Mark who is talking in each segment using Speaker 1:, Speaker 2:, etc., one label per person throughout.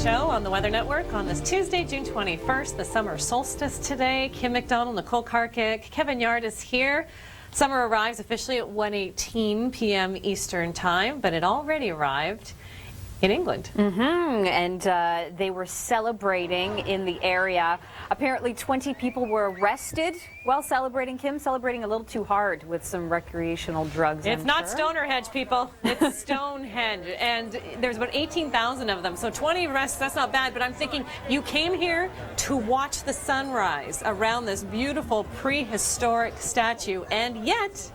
Speaker 1: show on the Weather Network on this Tuesday, June 21st, the summer solstice today. Kim McDonald, Nicole Karkic, Kevin Yard is here. Summer arrives officially at 1:18 p.m. Eastern Time, but it already arrived in England.
Speaker 2: And they were celebrating in the area. Apparently 20 people were arrested while celebrating. Kim, celebrating a little too hard with some recreational drugs.
Speaker 1: It's not Stonehenge, people. It's Stonehenge. And there's about 18,000 of them. So 20 arrests, that's not bad. But I'm thinking you came here to watch the sunrise around this beautiful prehistoric statue, and yet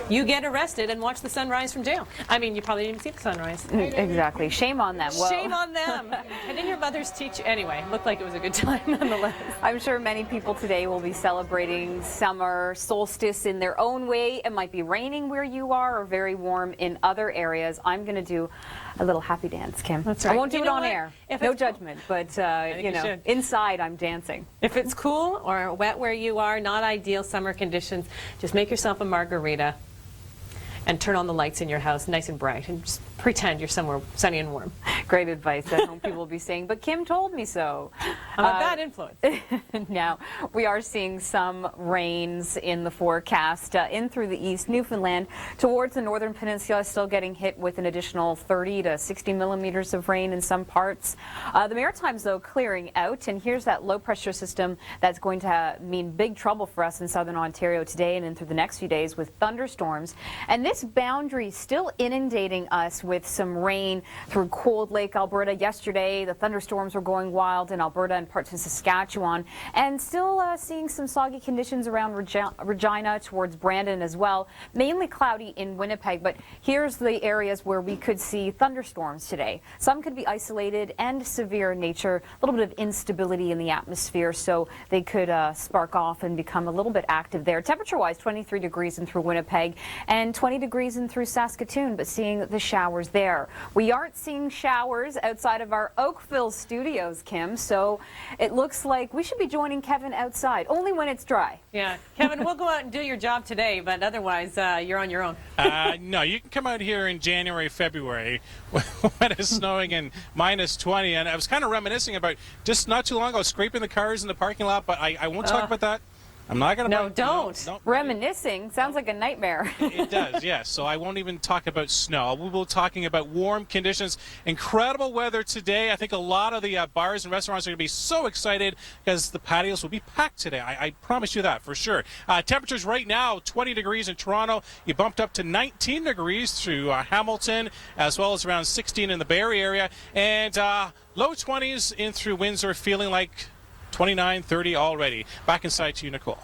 Speaker 1: you get arrested and watch the sunrise from jail. I mean, you probably didn't even see the sunrise.
Speaker 2: Exactly. Shame on them. Well,
Speaker 1: shame on them. And didn't your mothers teach you? Anyway, looked like it was a good time nonetheless.
Speaker 2: I'm sure many people today will be celebrating summer solstice in their own way. It might be raining where you are or very warm in other areas. I'm going to do a little happy dance, Kim.
Speaker 1: That's right.
Speaker 2: I won't do it on air. No judgment, but you know, inside I'm dancing.
Speaker 1: If it's cool or wet where you are, not ideal summer conditions, just make yourself a margarita and turn on the lights in your house nice and bright and just pretend you're somewhere sunny and warm.
Speaker 2: Great advice. I hope people will be saying, but Kim told me so.
Speaker 1: I'm a bad influence.
Speaker 2: Now, we are seeing some rains in the forecast in through the east. Newfoundland towards the northern peninsula still getting hit with an additional 30 to 60 millimeters of rain in some parts. The Maritimes, though, clearing out. And here's that low pressure system that's going to mean big trouble for us in southern Ontario today and into the next few days with thunderstorms. And this boundary still inundating us with some rain through Cold Lake, Alberta. Yesterday, the thunderstorms were going wild in Alberta and parts of Saskatchewan, and still seeing some soggy conditions around Regina towards Brandon as well. Mainly cloudy in Winnipeg, but here's the areas where we could see thunderstorms today. Some could be isolated and severe in nature, a little bit of instability in the atmosphere, so they could spark off and become a little bit active there. Temperature-wise, 23 degrees in through Winnipeg and 20 degrees in through Saskatoon, but seeing the showers there. We aren't seeing showers outside of our Oakville studios, Kim, so it looks like we should be joining Kevin outside, only when it's dry.
Speaker 1: Yeah, Kevin, we'll go out and do your job today, but otherwise you're on your own.
Speaker 3: No, you can come out here in January, February when it's snowing and minus 20, and I was kind of reminiscing about just not too long ago scraping the cars in the parking lot, but I won't talk about that. I'm not going to...
Speaker 1: No, don't.
Speaker 3: No.
Speaker 2: Reminiscing sounds like a nightmare.
Speaker 3: It does, yes. So I won't even talk about snow. We will be talking about warm conditions. Incredible weather today. I think a lot of the bars and restaurants are going to be so excited because the patios will be packed today. I promise you that for sure. Temperatures right now, 20 degrees in Toronto. You bumped up to 19 degrees through Hamilton, as well as around 16 in the Barrie area. And low 20s in through Windsor, feeling like 29, 30 already. Back inside to you, Nicole.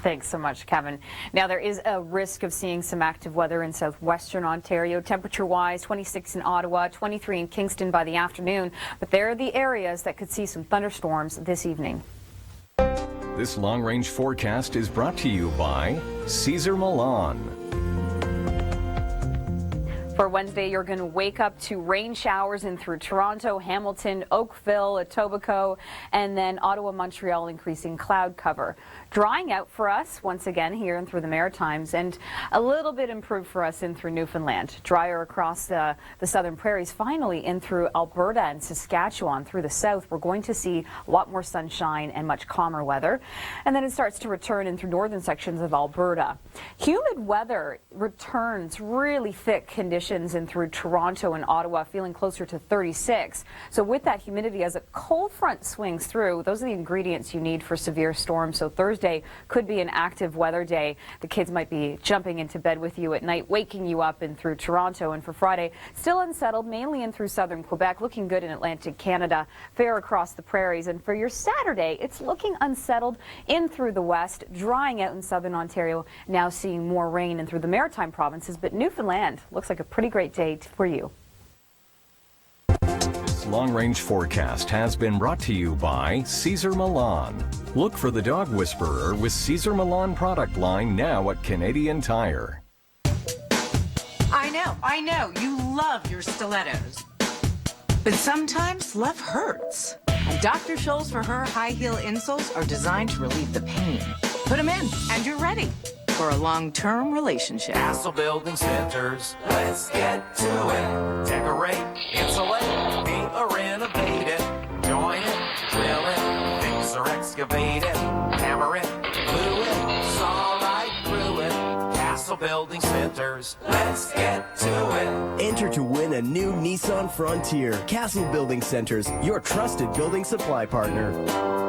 Speaker 2: Thanks so much, Kevin. Now, there is a risk of seeing some active weather in southwestern Ontario. Temperature-wise, 26 in Ottawa, 23 in Kingston by the afternoon. But there are the areas that could see some thunderstorms this evening.
Speaker 4: This long-range forecast is brought to you by Caesar Milan.
Speaker 2: For Wednesday, you're going to wake up to rain showers in through Toronto, Hamilton, Oakville, Etobicoke, and then Ottawa, Montreal, increasing cloud cover. Drying out for us once again here and through the Maritimes, and a little bit improved for us in through Newfoundland. Drier across the southern prairies, finally in through Alberta and Saskatchewan. Through the south, we're going to see a lot more sunshine and much calmer weather. And then it starts to return in through northern sections of Alberta. Humid weather returns, really thick conditions in through Toronto and Ottawa, feeling closer to 36. So with that humidity, as a cold front swings through, those are the ingredients you need for severe storms. So Thursday could be an active weather day. The kids might be jumping into bed with you at night, waking you up in through Toronto. And for Friday, still unsettled, mainly in through southern Quebec, looking good in Atlantic Canada, fair across the prairies. And for your Saturday, it's looking unsettled in through the west, drying out in southern Ontario, now seeing more rain in through the Maritime provinces. But Newfoundland looks like a pretty great day for you.
Speaker 4: This long-range forecast has been brought to you by Caesar Milan. Look for the dog whisperer with Caesar Milan product line now at Canadian Tire.
Speaker 5: I know, you love your stilettos. But sometimes love hurts. And Dr. Scholl's for Her high heel insoles are designed to relieve the pain. Put them in, and you're ready. for a long-term relationship.
Speaker 6: Castle Building Centers, let's get to it. Decorate, insulate, paint or renovate it. Join it, drill it, fix or excavate it. Hammer it, glue it, saw right through it. Castle Building Centers, let's get to it.
Speaker 7: Enter to win a new Nissan Frontier. Castle Building Centers, your trusted building supply partner.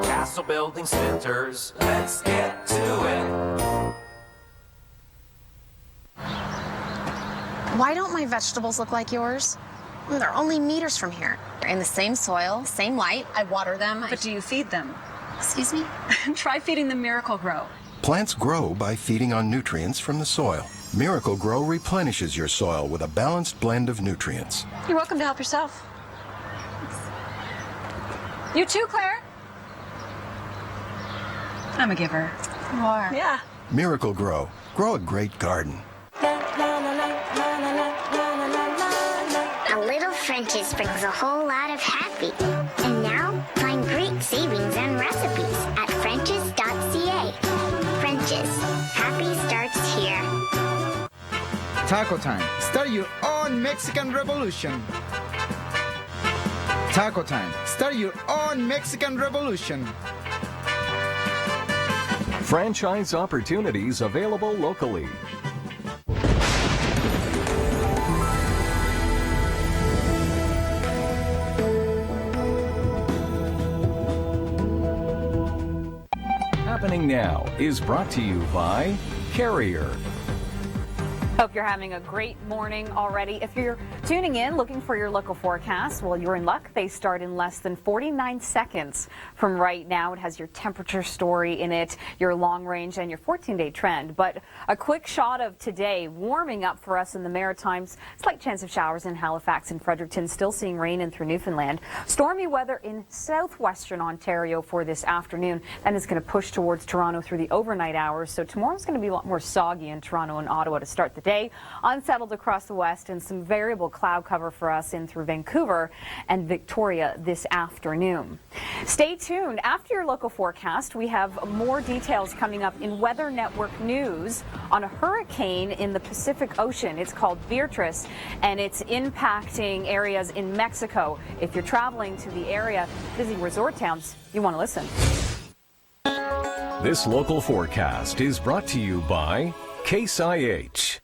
Speaker 6: Castle Building Centers, let's get to it.
Speaker 8: Why don't my vegetables look like yours? They're only meters from here. They're in the same soil, same light. I water them.
Speaker 9: But do you feed them?
Speaker 8: Excuse me?
Speaker 9: Try feeding them Miracle Grow.
Speaker 10: Plants grow by feeding on nutrients from the soil. Miracle Grow replenishes your soil with a balanced blend of nutrients.
Speaker 9: You're welcome to help yourself. You too, Claire. I'm a giver.
Speaker 8: You are.
Speaker 9: Yeah.
Speaker 10: Miracle Grow. Grow a great garden.
Speaker 11: A little French's brings a whole lot of happy. And now, find great savings and recipes at French's.ca. French's. Happy starts here.
Speaker 12: Taco time. Start your own Mexican revolution. Taco time. Start your own Mexican revolution.
Speaker 4: Franchise opportunities available locally. Happening Now is brought to you by Carrier.
Speaker 2: Hope you're having a great morning already. If you're tuning in looking for your local forecast, well, you're in luck. They start in less than 49 seconds from right now. It has your temperature story in it, your long range, and your 14-day trend. But a quick shot of today, warming up for us in the Maritimes. Slight chance of showers in Halifax and Fredericton. Still seeing rain in through Newfoundland. Stormy weather in southwestern Ontario for this afternoon. Then it's going to push towards Toronto through the overnight hours. So tomorrow's going to be a lot more soggy in Toronto and Ottawa to start the day. Unsettled across the west and some variable cloud cover for us in through Vancouver and Victoria this afternoon. Stay tuned. After your local forecast, we have more details coming up in Weather Network news on a hurricane in the Pacific Ocean. It's called Beatrice, and it's impacting areas in Mexico. If you're traveling to the area, visiting resort towns, you want to listen.
Speaker 4: This local forecast is brought to you by Case IH.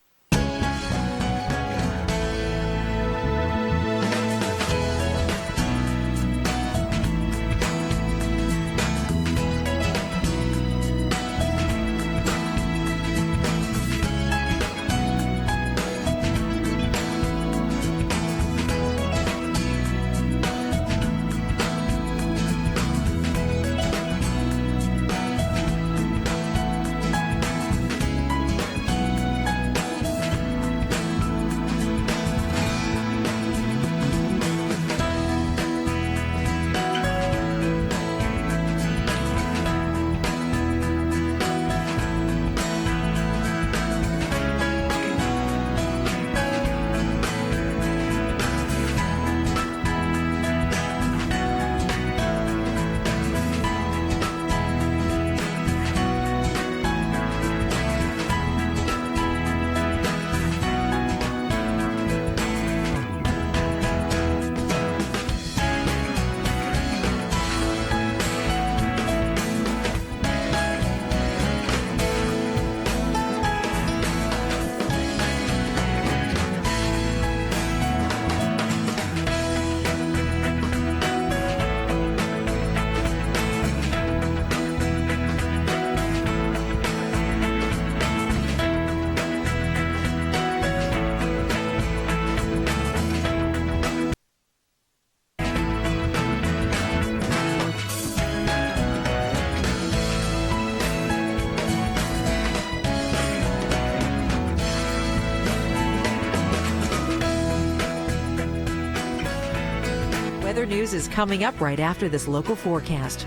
Speaker 13: Weather news is coming up right after this local forecast.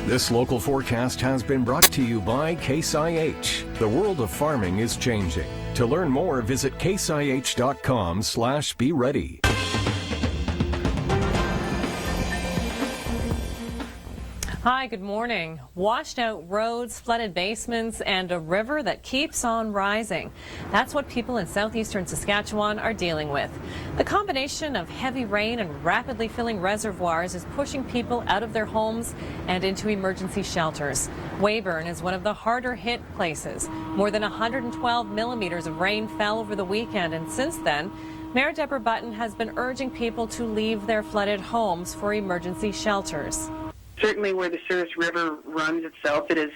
Speaker 4: This local forecast has been brought to you by Case IH. The world of farming is changing. To learn more, visit caseih.com/be-ready.
Speaker 1: Hi, good morning. Washed out roads, flooded basements, and a river that keeps on rising. That's what people in southeastern Saskatchewan are dealing with. The combination of heavy rain and rapidly filling reservoirs is pushing people out of their homes and into emergency shelters. Weyburn is one of the harder hit places. More than 112 millimeters of rain fell over the weekend, and since then, Mayor Deborah Button has been urging people to leave their flooded homes for emergency shelters.
Speaker 14: Certainly where the Souris River runs itself, it is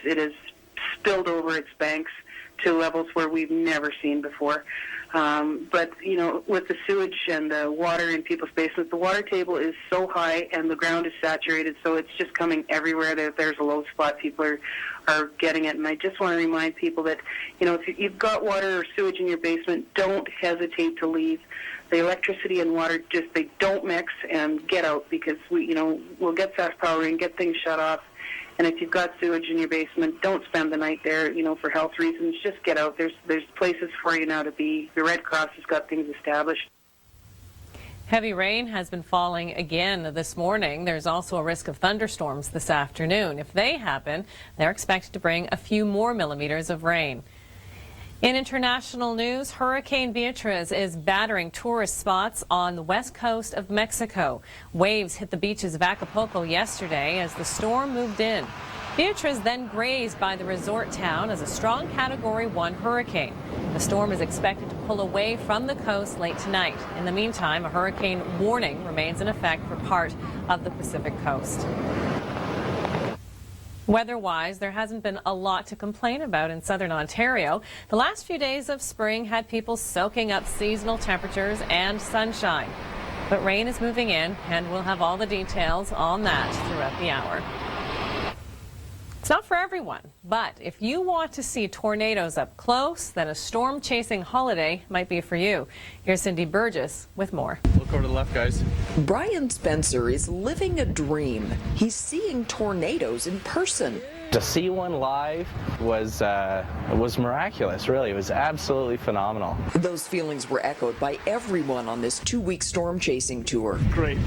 Speaker 14: spilled over its banks to levels where we've never seen before. But, you know, with the sewage and the water in people's basements, the water table is so high and the ground is saturated, so it's just coming everywhere. There's a low spot. People are getting it. And I just want to remind people that, you know, if you've got water or sewage in your basement, don't hesitate to leave. The electricity and water they don't mix, and get out, because we'll get fast power and get things shut off. And if you've got sewage in your basement, don't spend the night there, for health reasons. Just get out. There's places for you now to be. The Red Cross has got things established.
Speaker 1: Heavy rain has been falling again this morning. There's also a risk of thunderstorms this afternoon. If they happen, they're expected to bring a few more millimeters of rain. In international news, Hurricane Beatriz is battering tourist spots on the west coast of Mexico. Waves hit the beaches of Acapulco yesterday as the storm moved in. Beatriz then grazed by the resort town as a strong Category 1 hurricane. The storm is expected to pull away from the coast late tonight. In the meantime, a hurricane warning remains in effect for part of the Pacific coast. Weather-wise, there hasn't been a lot to complain about in southern Ontario. The last few days of spring had people soaking up seasonal temperatures and sunshine. But rain is moving in, and we'll have all the details on that throughout the hour. It's not for everyone, but if you want to see tornadoes up close, then a storm-chasing holiday might be for you. Here's Cindy Burgess with more.
Speaker 15: Look over to the left, guys.
Speaker 16: Brian Spencer is living a dream. He's seeing tornadoes in person.
Speaker 15: To see one live was miraculous, really. It was absolutely phenomenal.
Speaker 16: Those feelings were echoed by everyone on this 2-week storm chasing tour.
Speaker 15: Great.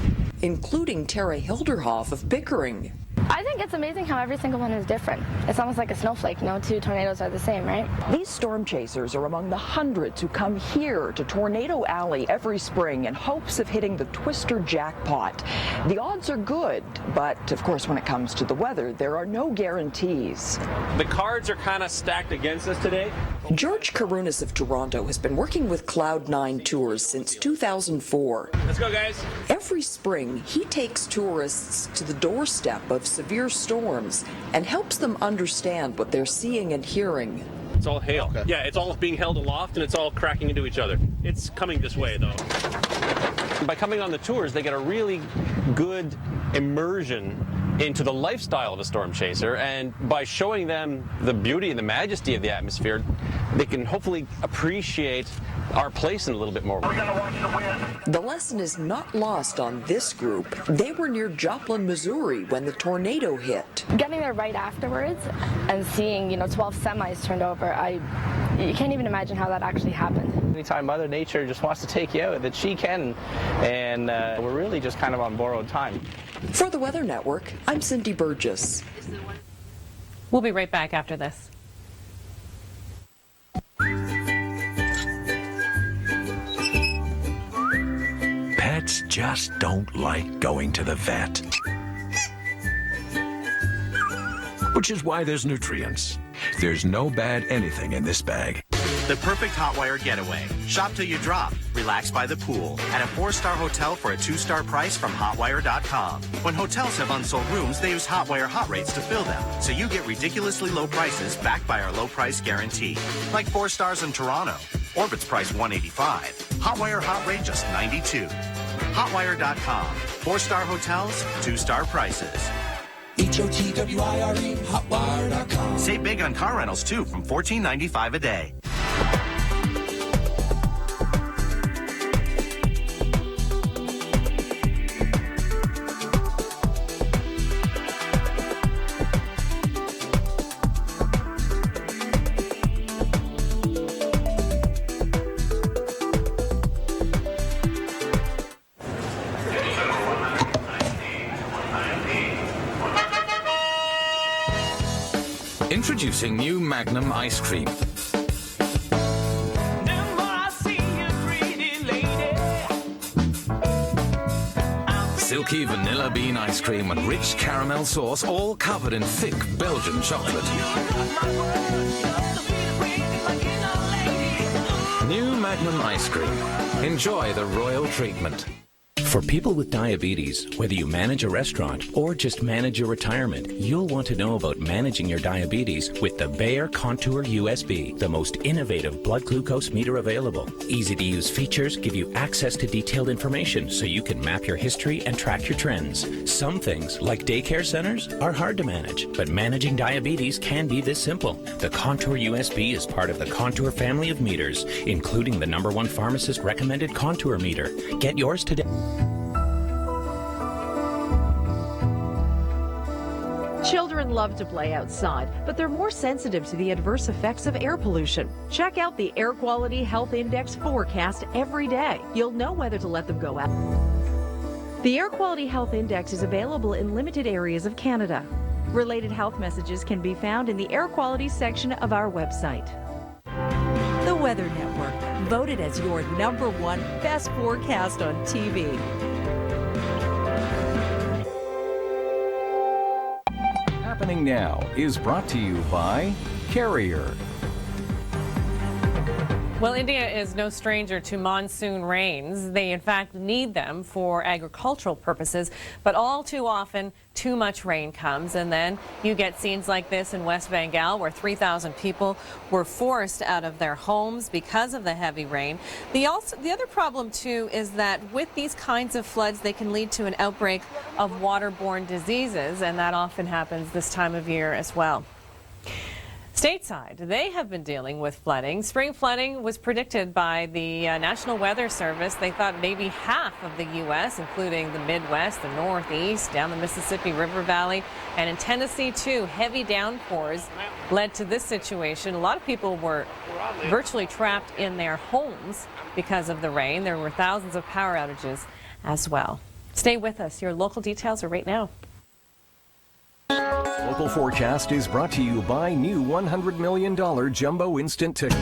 Speaker 16: Including Tara Hilderhoff of Pickering.
Speaker 17: I think it's amazing how every single one is different. It's almost like a snowflake. No two tornadoes are the same, right?
Speaker 18: These storm chasers are among the hundreds who come here to Tornado Alley every spring in hopes of hitting the Twister jackpot. The odds are good, but of course when it comes to the weather, there are no guarantees.
Speaker 19: The cards are kind of stacked against us today.
Speaker 16: George Karunas of Toronto has been working with Cloud9 Tours since 2004.
Speaker 19: Let's go, guys.
Speaker 16: Every spring, he takes tourists to the doorstep of severe storms and helps them understand what they're seeing and hearing.
Speaker 19: It's all hail. Okay. Yeah, it's all being held aloft and it's all cracking into each other. It's coming this way, though. By coming on the tours, they get a really good immersion into the lifestyle of a storm chaser, and by showing them the beauty and the majesty of the atmosphere, they can hopefully appreciate our place in a little bit more.
Speaker 16: The lesson is not lost on this group. They were near Joplin, Missouri when the tornado hit.
Speaker 17: Getting there right afterwards and seeing, 12 semis turned over, you can't even imagine how that actually happened.
Speaker 15: Anytime Mother Nature just wants to take you out, that she can, and we're really just kind of on borrowed time.
Speaker 16: For the Weather Network, I'm Cindy Burgess.
Speaker 1: We'll be right back after this.
Speaker 20: Pets just don't like going to the vet. Which is why there's nutrients. There's no bad anything in this bag.
Speaker 21: The perfect Hotwire getaway. Shop till you drop. Relax by the pool. At a 4-star hotel for a 2-star price from Hotwire.com. When hotels have unsold rooms, they use Hotwire hot rates to fill them. So you get ridiculously low prices backed by our low price guarantee. Like 4 stars in Toronto. Orbit's price $185. Hotwire hot rate just $92. Hotwire.com. 4-star hotels, 2-star prices.
Speaker 22: HOTWIRE, Hotwire.com.
Speaker 21: Save big on car rentals too from $14.95 a day.
Speaker 3: Introducing new Magnum ice cream. Silky vanilla bean ice cream and rich caramel sauce, all covered in thick Belgian chocolate. New Magnum ice cream. Enjoy the royal treatment.
Speaker 22: For people with diabetes, whether you manage a restaurant or just manage your retirement, you'll want to know about managing your diabetes with the Bayer Contour USB, the most innovative blood glucose meter available. Easy-to-use features give you access to detailed information so you can map your history and track your trends. Some things, like daycare centers, are hard to manage, but managing diabetes can be this simple. The Contour USB is part of the Contour family of meters, including the #1 pharmacist recommended Contour meter. Get yours today.
Speaker 13: Children love to play outside, but they're more sensitive to the adverse effects of air pollution. Check out the Air Quality Health Index forecast every day. You'll know whether to let them go out. The Air Quality Health Index is available in limited areas of Canada. Related health messages can be found in the air quality section of our website. The Weather Network, voted as your #1 best forecast on TV.
Speaker 4: Happening Now is brought to you by Carrier.
Speaker 1: Well, India is no stranger to monsoon rains. They, in fact, need them for agricultural purposes, but all too often, too much rain comes, and then you get scenes like this in West Bengal, where 3,000 people were forced out of their homes because of the heavy rain. The other problem, too, is that with these kinds of floods, they can lead to an outbreak of waterborne diseases, and that often happens this time of year as well. Stateside, they have been dealing with flooding. Spring flooding was predicted by the National Weather Service. They thought maybe half of the U.S., including the Midwest, the Northeast, down the Mississippi River Valley, and in Tennessee, too, heavy downpours led to this situation. A lot of people were virtually trapped in their homes because of the rain. There were thousands of power outages as well. Stay with us. Your local details are right now.
Speaker 4: Local Forecast is brought to you by new $100 million Jumbo Instant Ticket.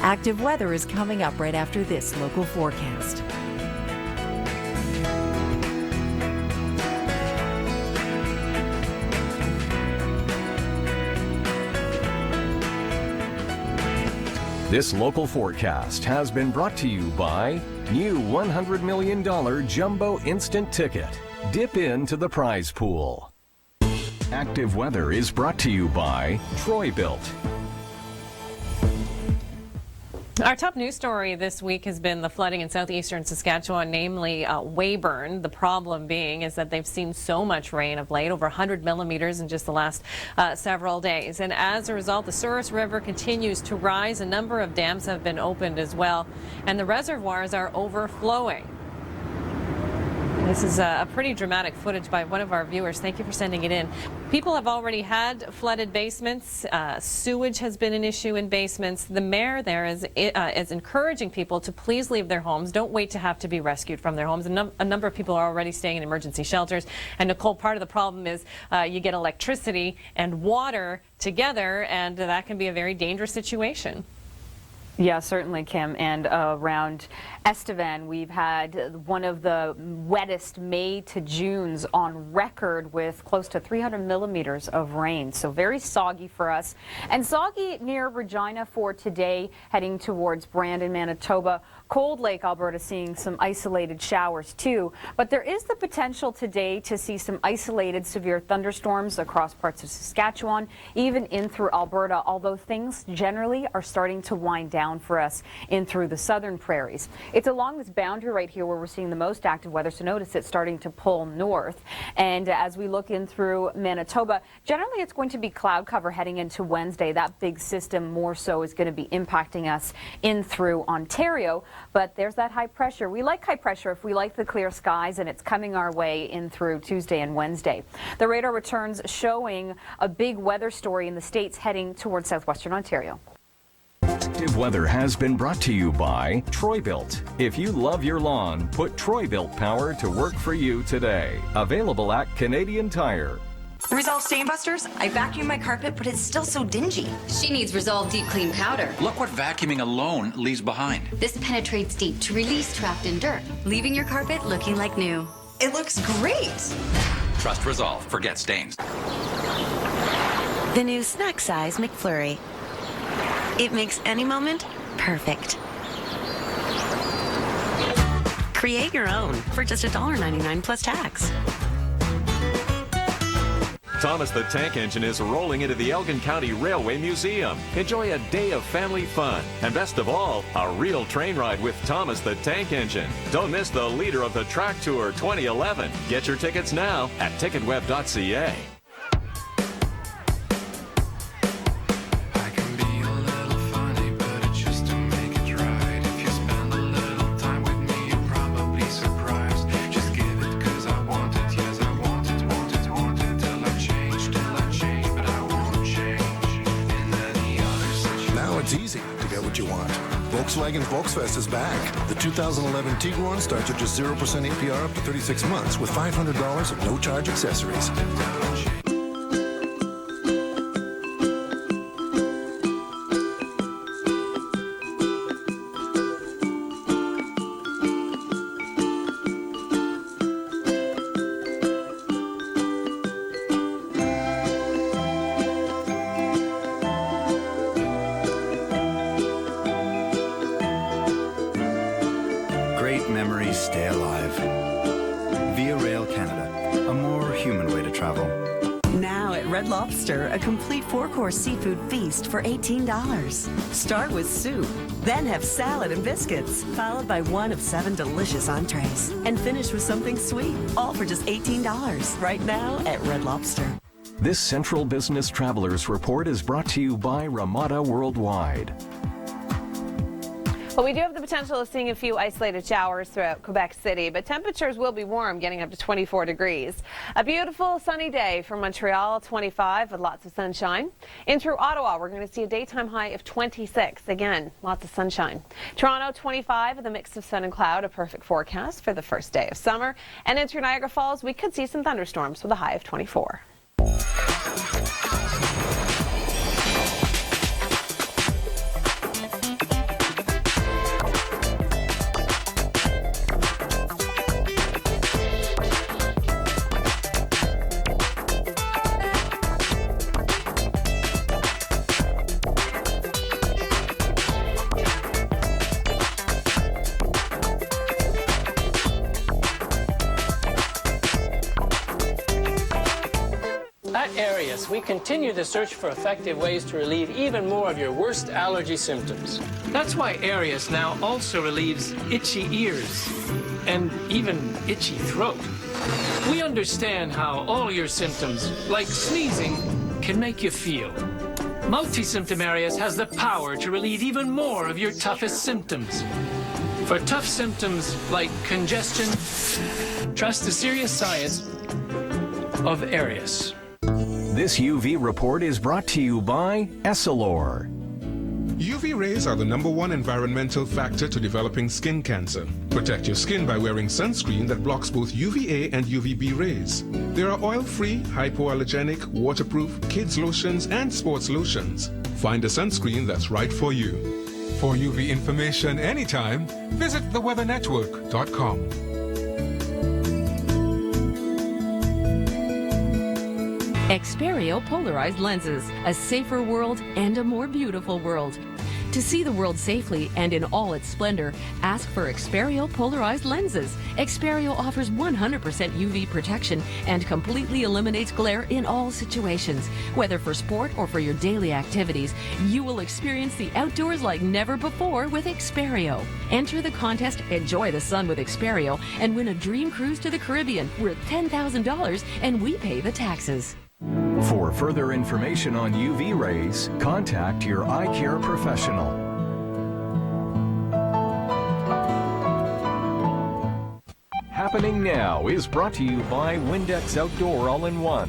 Speaker 13: Active weather is coming up right after this local forecast.
Speaker 4: This local forecast has been brought to you by new $100 million Jumbo Instant Ticket. Dip into the prize pool. Active weather is brought to you by Troy Built.
Speaker 1: Our top news story this week has been the flooding in southeastern Saskatchewan, namely Weyburn. The problem being is that they've seen so much rain of late, over 100 millimeters in just the last several days. And as a result, the Souris River continues to rise. A number of dams have been opened as well, and the reservoirs are overflowing. This is a pretty dramatic footage by one of our viewers. Thank you for sending it in. People have already had flooded basements. Sewage has been an issue in basements. The mayor there is encouraging people to please leave their homes. Don't wait to have to be rescued from their homes. A number of people are already staying in emergency shelters. And Nicole, part of the problem is you get electricity and water together, and that can be a very dangerous situation.
Speaker 2: Yeah, certainly, Kim. And around Estevan, we've had one of the wettest May to Junes on record with close to 300 millimeters of rain. So very soggy for us. And soggy near Regina for today, heading towards Brandon, Manitoba. Cold Lake, Alberta, seeing some isolated showers too. But there is the potential today to see some isolated severe thunderstorms across parts of Saskatchewan, even in through Alberta, although things generally are starting to wind down for us in through the southern prairies. It's along this boundary right here where we're seeing the most active weather, so notice it's starting to pull north. And as we look in through Manitoba, generally it's going to be cloud cover heading into Wednesday. That big system more so is going to be impacting us in through Ontario. But there's that high pressure. We like high pressure if we like the clear skies, and it's coming our way in through Tuesday and Wednesday. The radar returns showing a big weather story in the states heading towards southwestern Ontario.
Speaker 4: Active Weather has been brought to you by Troy-Bilt. If you love your lawn, put Troy-Bilt power to work for you today. Available at Canadian Tire.
Speaker 5: Resolve Stain Busters? I vacuumed my carpet, but it's still so dingy.
Speaker 7: She needs Resolve Deep Clean Powder.
Speaker 23: Look what vacuuming alone leaves behind.
Speaker 7: This penetrates deep to release trapped in dirt, leaving your carpet looking like new.
Speaker 5: It looks great.
Speaker 23: Trust Resolve. Forget stains.
Speaker 24: The new snack size McFlurry. It makes any moment perfect. Create your own for just $1.99 plus tax.
Speaker 25: Thomas the Tank Engine is rolling into the Elgin County Railway Museum. Enjoy a day of family fun. And best of all, a real train ride with Thomas the Tank Engine. Don't miss the leader of the Track Tour 2011. Get your tickets now at ticketweb.ca.
Speaker 26: It's easy to get what you want. Volkswagen's Volksfest is back. The 2011 Tiguan starts at just 0% APR up to 36 months with $500 of no-charge accessories.
Speaker 27: Great memories stay alive. Via Rail Canada, a more human way to travel.
Speaker 28: Now at Red Lobster, a complete 4-course seafood feast for $18. Start with soup, then have salad and biscuits, followed by one of 7 delicious entrees, and finish with something sweet, all for just $18. Right now at Red Lobster.
Speaker 4: This Central Business Travelers Report is brought to you by Ramada Worldwide.
Speaker 1: Well, we do have the potential of seeing a few isolated showers throughout Quebec City, but temperatures will be warm, getting up to 24 degrees. A beautiful sunny day for Montreal, 25 with lots of sunshine. In through Ottawa, we're going to see a daytime high of 26. Again, lots of sunshine. Toronto, 25 with a mix of sun and cloud, a perfect forecast for the first day of summer. And in through Niagara Falls, we could see some thunderstorms with a high of 24.
Speaker 6: Solstice, we continue the search for effective ways to relieve even more of your worst allergy symptoms. That's why Arius now also relieves itchy ears and even itchy throat. We understand how all your symptoms, like sneezing, can make you feel. Multi-Symptom Arius has the power to relieve even more of your toughest symptoms. For tough symptoms like congestion, trust the serious science of Arius.
Speaker 4: This UV report is brought to you by Essilor.
Speaker 8: UV rays are the #1 environmental factor to developing skin cancer. Protect your skin by wearing sunscreen that blocks both UVA and UVB rays. There are oil-free, hypoallergenic, waterproof, kids lotions, and sports lotions. Find a sunscreen that's right for you. For UV information anytime, visit theweathernetwork.com.
Speaker 13: Experio polarized lenses, a safer world and a more beautiful world. To see the world safely and in all its splendor, ask for Experio polarized lenses. Experio offers 100% UV protection and completely eliminates glare in all situations. Whether for sport or for your daily activities, you will experience the outdoors like never before with Experio. Enter the contest Enjoy the Sun with Experio and win a dream cruise to the Caribbean worth $10,000, and we pay the taxes.
Speaker 4: For further information on UV rays, contact your eye care professional. Happening Now is brought to you by Windex Outdoor All-in-One.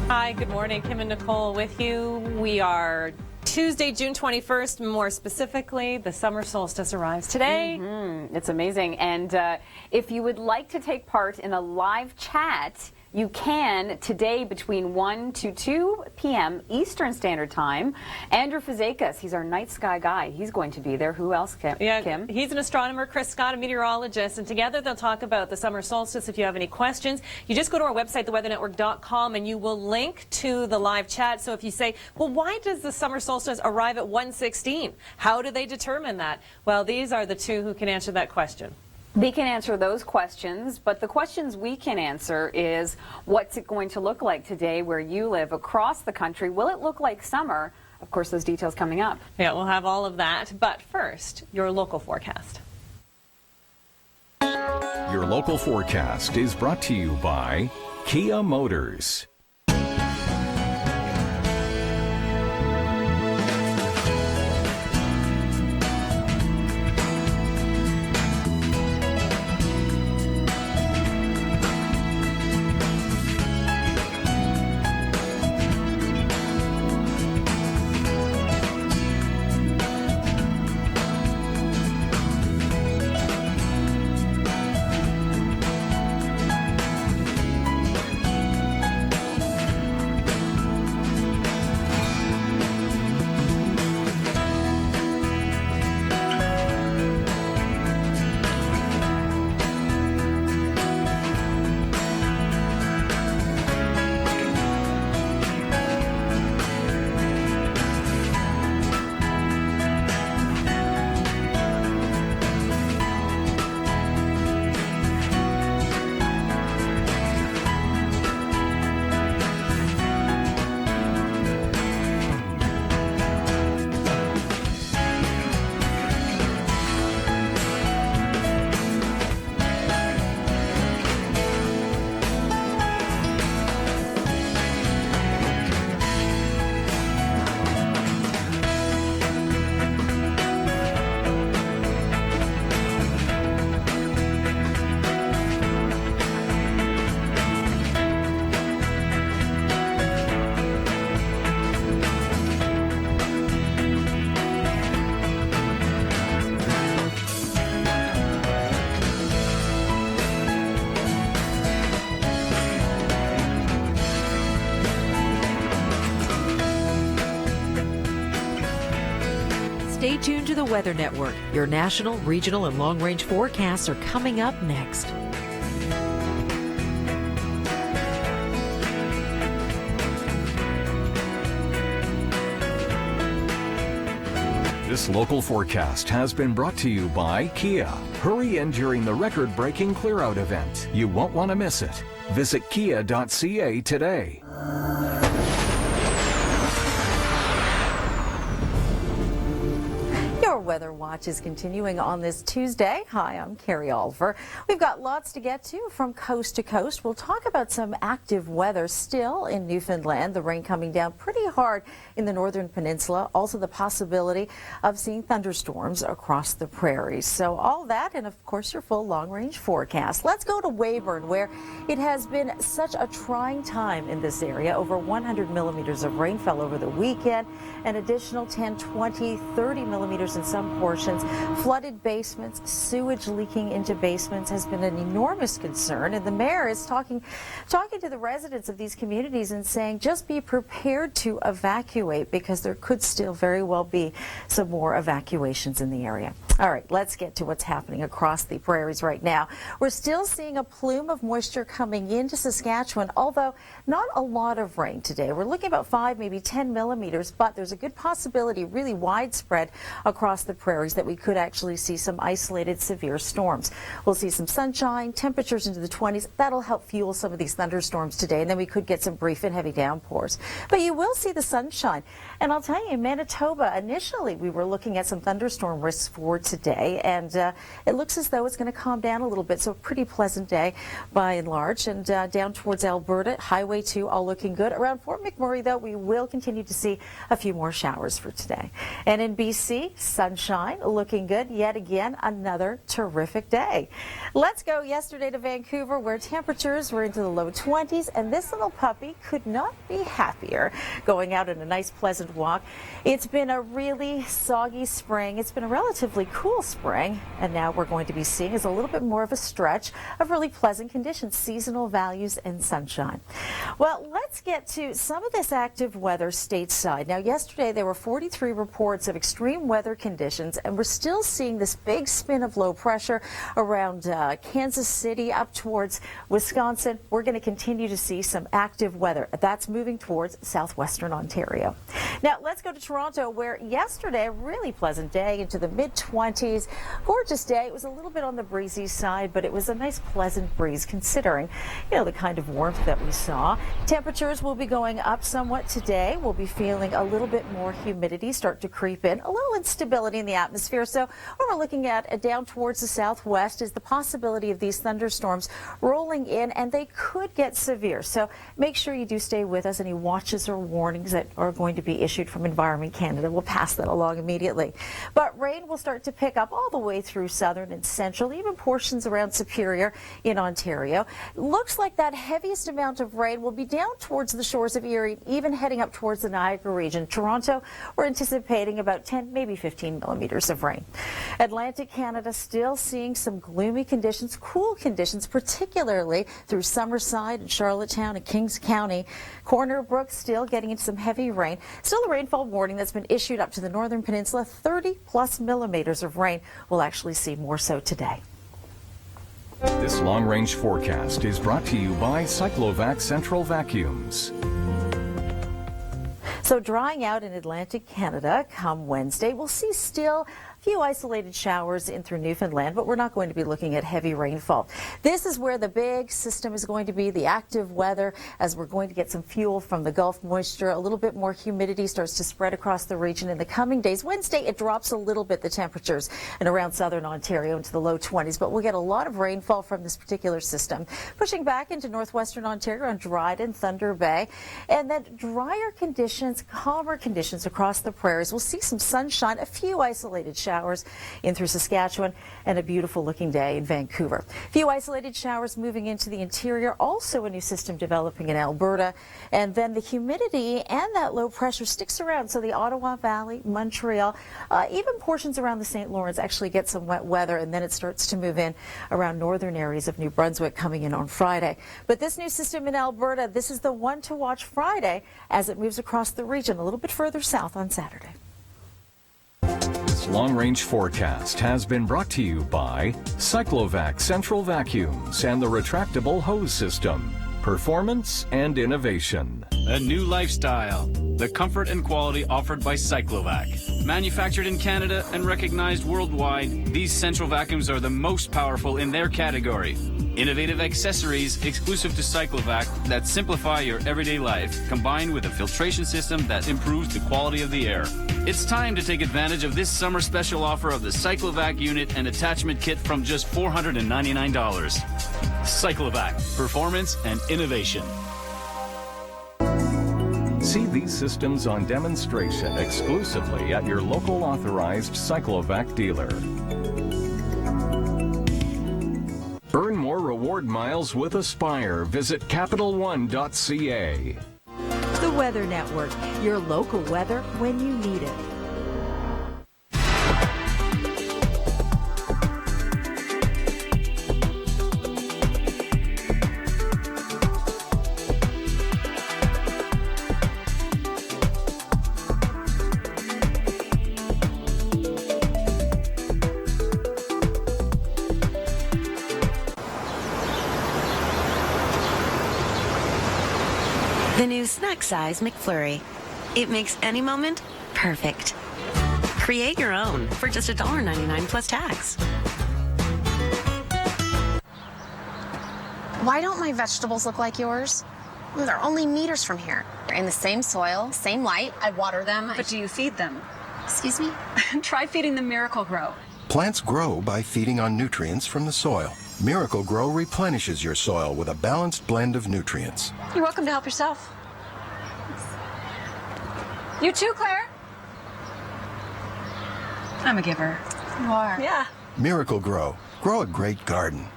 Speaker 1: Hi, good morning. Kim and Nicole with you. We are Tuesday, June 21st. More specifically, the summer solstice arrives today.
Speaker 2: It's amazing. And if you would like to take part in a live chat, you can today between 1 to 2 p.m. Eastern Standard Time. Andrew Fazekas, he's our night sky guy. He's going to be there. Who else, Kim?
Speaker 1: Yeah, he's an astronomer. Chris Scott, a meteorologist. And together they'll talk about the summer solstice. If you have any questions, you just go to our website, theweathernetwork.com, and you will link to the live chat. So if you say, well, why does the summer solstice arrive at 1:16? How do they determine that? Well, these are the two who can answer that question.
Speaker 2: We can answer those questions, but the questions we can answer is, what's it going to look like today where you live across the country? Will it look like summer? Of course, those details coming up.
Speaker 1: Yeah, we'll have all of that. But first, your local forecast.
Speaker 4: Your local forecast is brought to you by Kia Motors.
Speaker 13: Stay tuned to the Weather Network. Your national, regional, and long-range forecasts are coming up next.
Speaker 4: This local forecast has been brought to you by Kia. Hurry in during the record-breaking clear-out event. You won't want to miss it. Visit kia.ca today.
Speaker 9: Our Weather Watch is continuing on this Tuesday. Hi, I'm Carrie Oliver. We've got lots to get to from coast to coast. We'll talk about some active weather still in Newfoundland. The rain coming down pretty hard in the northern peninsula. Also the possibility of seeing thunderstorms across the prairies. So all that and of course your full long-range forecast. Let's go to Weyburn, where it has been such a trying time in this area. Over 100 millimeters of rain fell over the weekend. An additional 10, 20, 30 millimeters in some portions. Flooded basements, sewage leaking into basements has been an enormous concern, and the mayor is talking to the residents of these communities and saying just be prepared to evacuate because there could still very well be some more evacuations in the area. All right, let's get to what's happening across the prairies right now. We're still seeing a plume of moisture coming into Saskatchewan, although not a lot of rain today. We're looking about 5, maybe 10 millimeters, but there's a good possibility, really widespread across the prairies, that we could actually see some isolated severe storms. We'll see some sunshine, temperatures into the 20s. That'll help fuel some of these thunderstorms today, and then we could get some brief and heavy downpours. But you will see the sunshine. And I'll tell you, in Manitoba, initially we were looking at some thunderstorm risks for today, and it looks as though it's going to calm down a little bit, so a pretty pleasant day by and large. And down towards Alberta, Highway 2 all looking good. Around Fort McMurray, though, we will continue to see a few more showers for today. And in BC, sunshine looking good. Yet again, another terrific day. Let's go yesterday to Vancouver, where temperatures were into the low 20s, and this little puppy could not be happier going out on a nice pleasant walk. It's been a really soggy spring. It's been a relatively cool spring, and now we're going to be seeing is a little bit more of a stretch of really pleasant conditions, seasonal values and sunshine. Well, let's get to some of this active weather stateside. Now, yesterday there were 43 reports of extreme weather conditions, and we're still seeing this big spin of low pressure around Kansas City up towards Wisconsin. We're going to continue to see some active weather. That's moving towards southwestern Ontario. Now, let's go to Toronto, where yesterday, a really pleasant day into the mid-20s. Gorgeous day. It was a little bit on the breezy side, but it was a nice pleasant breeze considering, the kind of warmth that we saw. Temperatures will be going up somewhat today. We'll be feeling a little bit more humidity start to creep in, a little instability in the atmosphere. So what we're looking at down towards the southwest is the possibility of these thunderstorms rolling in, and they could get severe. So make sure you do stay with us. Any watches or warnings that are going to be issued from Environment Canada, we'll pass that along immediately. But rain will start to pick up all the way through southern and central, even portions around Superior in Ontario. Looks like that heaviest amount of rain will be down towards the shores of Erie, even heading up towards the Niagara region. Toronto, we're anticipating about 10, maybe 15 millimeters of rain. Atlantic Canada still seeing some gloomy conditions, cool conditions, particularly through Summerside and Charlottetown and Kings County. Corner Brook still getting into some heavy rain. Still a rainfall warning that's been issued up to the northern peninsula. 30 plus millimeters of rain. We'll actually see more so today.
Speaker 4: This long-range forecast is brought to you by Cyclovac Central Vacuums.
Speaker 9: So drying out in Atlantic Canada come Wednesday. We'll see still a few isolated showers in through Newfoundland, but we're not going to be looking at heavy rainfall. This is where the big system is going to be, the active weather, as we're going to get some fuel from the Gulf moisture. A little bit more humidity starts to spread across the region in the coming days. Wednesday, it drops a little bit, the temperatures, and around southern Ontario into the low 20s, but we'll get a lot of rainfall from this particular system, pushing back into northwestern Ontario on Dryden, Thunder Bay, and then drier conditions, calmer conditions across the prairies. We'll see some sunshine, a few isolated showers in through Saskatchewan, and a beautiful looking day in Vancouver. A few isolated showers moving into the interior, also a new system developing in Alberta, and then the humidity and that low pressure sticks around, so the Ottawa Valley, Montreal, even portions around the St. Lawrence actually get some wet weather, and then it starts to move in around northern areas of New Brunswick coming in on Friday. But this new system in Alberta, this is the one to watch Friday as it moves across the region a little bit further south on Saturday.
Speaker 4: This long-range forecast has been brought to you by Cyclovac Central Vacuums and the retractable hose system. Performance and innovation.
Speaker 10: A new lifestyle. The comfort and quality offered by Cyclovac. Manufactured in Canada and recognized worldwide, these central vacuums are the most powerful in their category. Innovative accessories exclusive to Cyclovac that simplify your everyday life, combined with a filtration system that improves the quality of the air. It's time to take advantage of this summer special offer of the Cyclovac unit and attachment kit from just $499. Cyclovac, performance and innovation.
Speaker 4: See these systems on demonstration exclusively at your local authorized Cyclovac dealer. Earn more reward miles with Aspire. Visit CapitalOne.ca.
Speaker 13: The Weather Network, your local weather when you need it.
Speaker 24: The new snack size McFlurry. It makes any moment perfect. Create your own for just $1.99 plus tax.
Speaker 11: Why don't my vegetables look like yours? They're only meters from here. They're in the same soil, same light. I water them.
Speaker 12: But do you feed them?
Speaker 11: Excuse me?
Speaker 12: Try feeding them Miracle Grow.
Speaker 26: Plants grow by feeding on nutrients from the soil. Miracle Grow replenishes your soil with a balanced blend of nutrients.
Speaker 12: You're welcome to help yourself. You too, Claire. I'm a giver.
Speaker 11: You are?
Speaker 12: Yeah.
Speaker 26: Miracle Grow. Grow a great garden.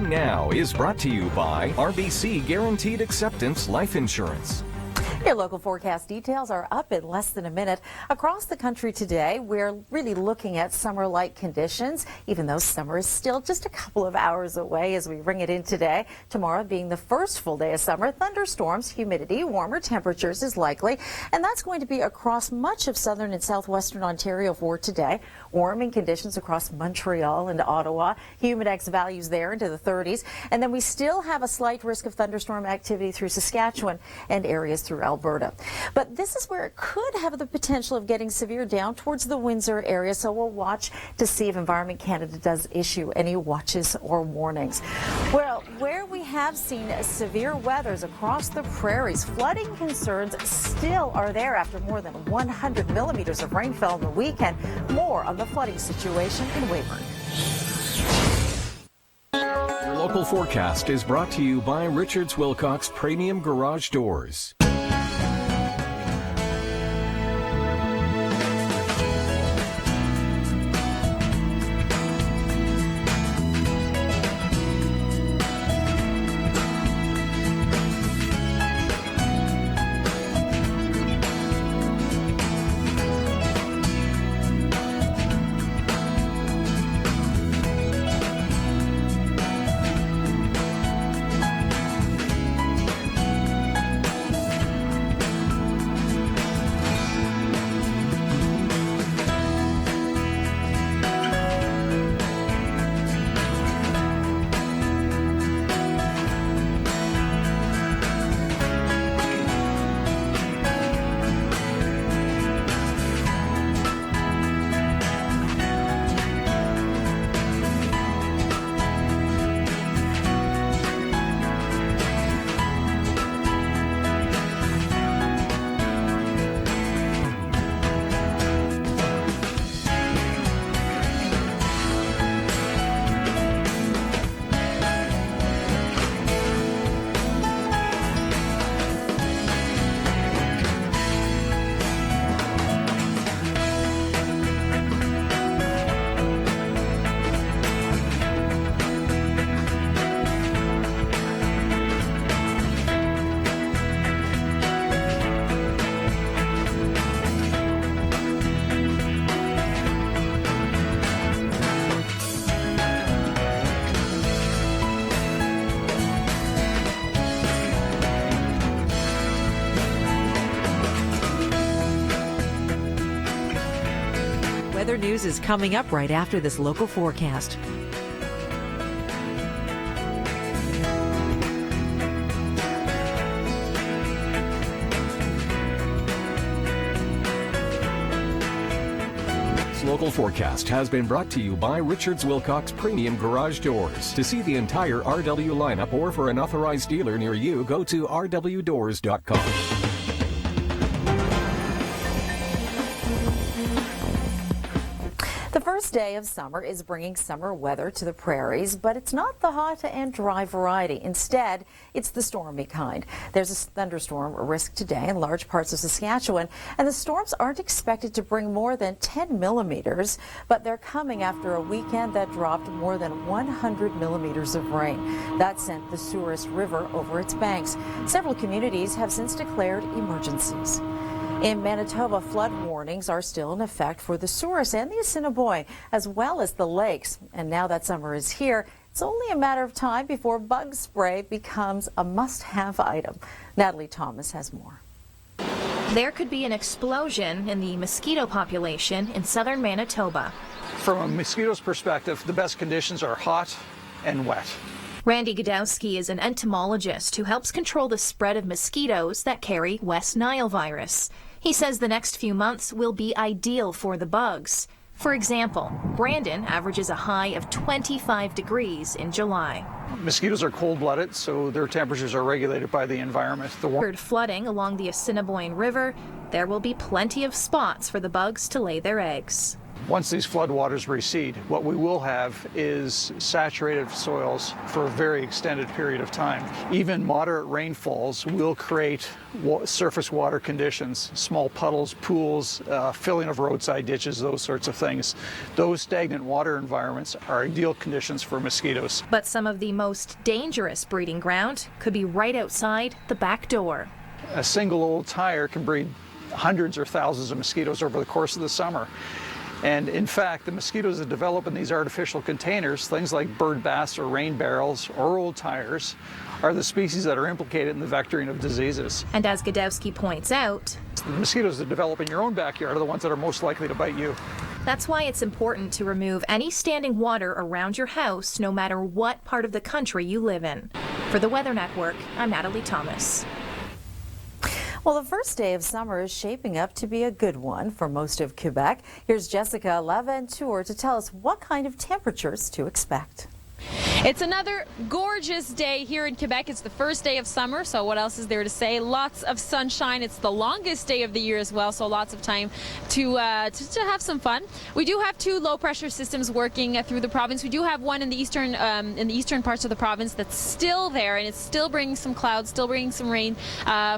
Speaker 4: Now is brought to you by RBC Guaranteed Acceptance Life Insurance.
Speaker 9: Your local forecast details are up in less than a minute. Across the country today, we're really looking at summer-like conditions, even though summer is still just a couple of hours away as we ring it in today. Tomorrow being the first full day of summer, thunderstorms, humidity, warmer temperatures is likely, and that's going to be across much of southern and southwestern Ontario for today. Warming conditions across Montreal and Ottawa, humidex values there into the 30s, and then we still have a slight risk of thunderstorm activity through Saskatchewan and areas through Alberta. But this is where it could have the potential of getting severe down towards the Windsor area, so we'll watch to see if Environment Canada does issue any watches or warnings. Well, where we have seen severe weathers across the prairies, flooding concerns still are there after more than 100 millimeters of rainfall in the weekend. More on the flooding situation in Weyburn.
Speaker 4: Your local forecast is brought to you by Richards Wilcox Premium Garage Doors.
Speaker 13: Weather news is coming up right after this local forecast.
Speaker 4: This local forecast has been brought to you by Richards Wilcox Premium Garage Doors. To see the entire RW lineup or for an authorized dealer near you, go to rwdoors.com.
Speaker 9: The first day of summer is bringing summer weather to the prairies, but it's not the hot and dry variety. Instead, it's the stormy kind. There's a thunderstorm risk today in large parts of Saskatchewan, and the storms aren't expected to bring more than 10 millimeters, but they're coming after a weekend that dropped more than 100 millimeters of rain. That sent the Souris River over its banks. Several communities have since declared emergencies. In Manitoba, flood warnings are still in effect for the Souris and the Assiniboine, as well as the lakes. And now that summer is here, it's only a matter of time before bug spray becomes a must-have item. Natalie Thomas has more.
Speaker 14: There could be an explosion in the mosquito population in southern Manitoba.
Speaker 15: From a mosquito's perspective, the best conditions are hot and wet.
Speaker 14: Randy Godowski is an entomologist who helps control the spread of mosquitoes that carry West Nile virus. He says the next few months will be ideal for the bugs. For example, Brandon averages a high of 25 degrees in July.
Speaker 15: Mosquitoes are cold-blooded, so their temperatures are regulated by the environment.
Speaker 14: Flooding along the Assiniboine River, there will be plenty of spots for the bugs to lay their eggs.
Speaker 15: Once these floodwaters recede, what we will have is saturated soils for a very extended period of time. Even moderate rainfalls will create surface water conditions, small puddles, pools, filling of roadside ditches, those sorts of things. Those stagnant water environments are ideal conditions for mosquitoes.
Speaker 14: But some of the most dangerous breeding ground could be right outside the back door.
Speaker 15: A single old tire can breed hundreds or thousands of mosquitoes over the course of the summer. And in fact, the mosquitoes that develop in these artificial containers, things like bird baths or rain barrels or old tires, are the species that are implicated in the vectoring of diseases.
Speaker 14: And as Godowski points out,
Speaker 15: the mosquitoes that develop in your own backyard are the ones that are most likely to bite you.
Speaker 14: That's why it's important to remove any standing water around your house, no matter what part of the country you live in. For the Weather Network, I'm Natalie Thomas.
Speaker 9: Well, the first day of summer is shaping up to be a good one for most of Quebec. Here's Jessica Laventure to tell us what kind of temperatures to expect.
Speaker 16: It's another gorgeous day here in Quebec. It's the first day of summer, so what else is there to say? Lots of sunshine. It's the longest day of the year as well, so lots of time to have some fun. We do have two low-pressure systems working through the province. We do have one in the eastern parts of the province that's still there, and it's still bringing some clouds, still bringing some rain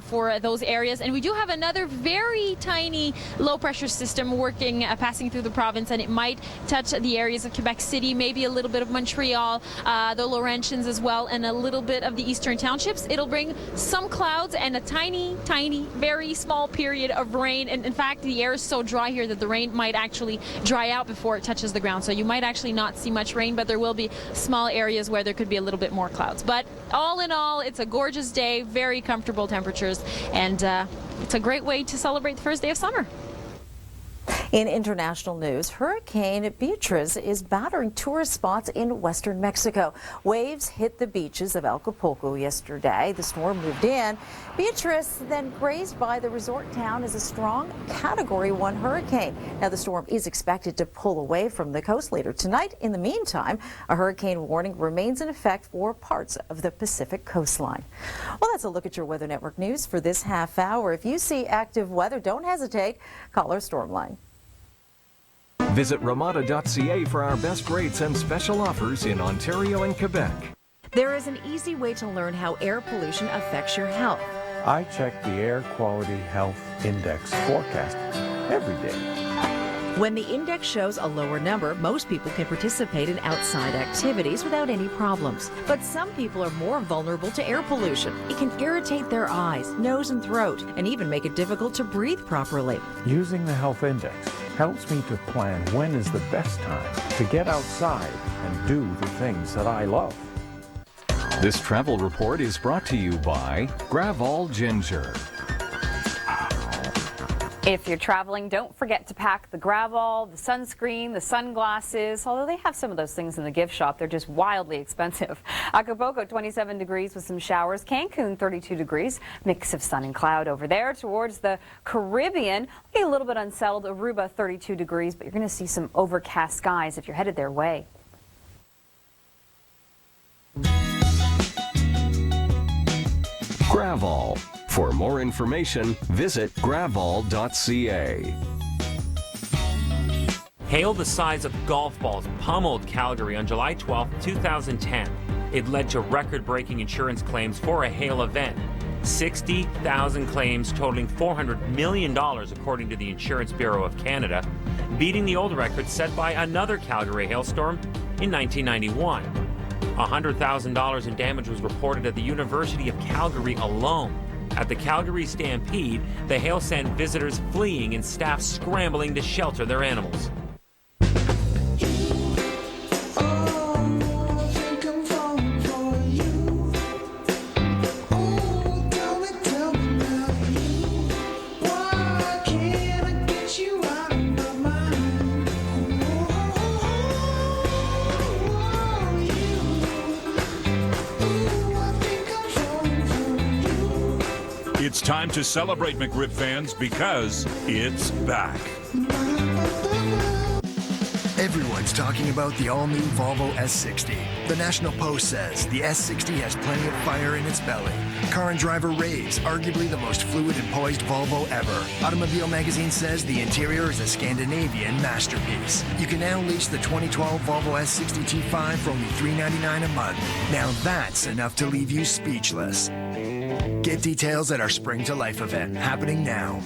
Speaker 16: for those areas. And we do have another very tiny low-pressure system working, passing through the province, and it might touch the areas of Quebec City, maybe a little bit of Montreal, the Laurentians as well, and a little bit of the eastern townships. It'll bring some clouds and a tiny, very small period of rain. And in fact, the air is so dry here that the rain might actually dry out before it touches the ground. So you might actually not see much rain, but there will be small areas where there could be a little bit more clouds. But all in all, it's a gorgeous day, very comfortable temperatures, and it's a great way to celebrate the first day of summer.
Speaker 9: In international news, Hurricane Beatriz is battering tourist spots in western Mexico. Waves hit the beaches of Acapulco yesterday. The storm moved in. Beatriz then grazed by the resort town as a strong Category 1 hurricane. Now, the storm is expected to pull away from the coast later tonight. In the meantime, a hurricane warning remains in effect for parts of the Pacific coastline. Well, that's a look at your Weather Network news for this half hour. If you see active weather, don't hesitate. Call our storm line.
Speaker 4: Visit Ramada.ca for our best rates and special offers in Ontario and Quebec.
Speaker 13: There is an easy way to learn how air pollution affects your health.
Speaker 17: I check the Air Quality Health Index forecast every day.
Speaker 13: When the index shows a lower number, most people can participate in outside activities without any problems. But some people are more vulnerable to air pollution. It can irritate their eyes, nose, and throat, and even make it difficult to breathe properly.
Speaker 17: Using the health index helps me to plan when is the best time to get outside and do the things that I love.
Speaker 4: This travel report is brought to you by Gravol Ginger.
Speaker 2: If you're traveling, don't forget to pack the Gravol, the sunscreen, the sunglasses. Although they have some of those things in the gift shop, they're just wildly expensive. Acapulco, 27 degrees with some showers. Cancun, 32 degrees. Mix of sun and cloud over there. Towards the Caribbean, a little bit unsettled. Aruba, 32 degrees, but you're going to see some overcast skies if you're headed their way.
Speaker 4: Gravol. For more information, visit gravol.ca.
Speaker 3: Hail the size of golf balls pummeled Calgary on July 12, 2010. It led to record-breaking insurance claims for a hail event. 60,000 claims totaling $400 million, according to the Insurance Bureau of Canada, beating the old record set by another Calgary hailstorm in 1991. $100,000 in damage was reported at the University of Calgary alone. At the Calgary Stampede, the hail sent visitors fleeing and staff scrambling to shelter their animals.
Speaker 5: It's time to celebrate, McRib fans, because it's back.
Speaker 7: Everyone's talking about the all-new Volvo S60. The National Post says the S60 has plenty of fire in its belly. Car and Driver raves, arguably the most fluid and poised Volvo ever. Automobile Magazine says the interior is a Scandinavian masterpiece. You can now lease the 2012 Volvo S60 T5 for only $399 a month. Now that's enough to leave you speechless. Get details at our Spring to Life event, happening now.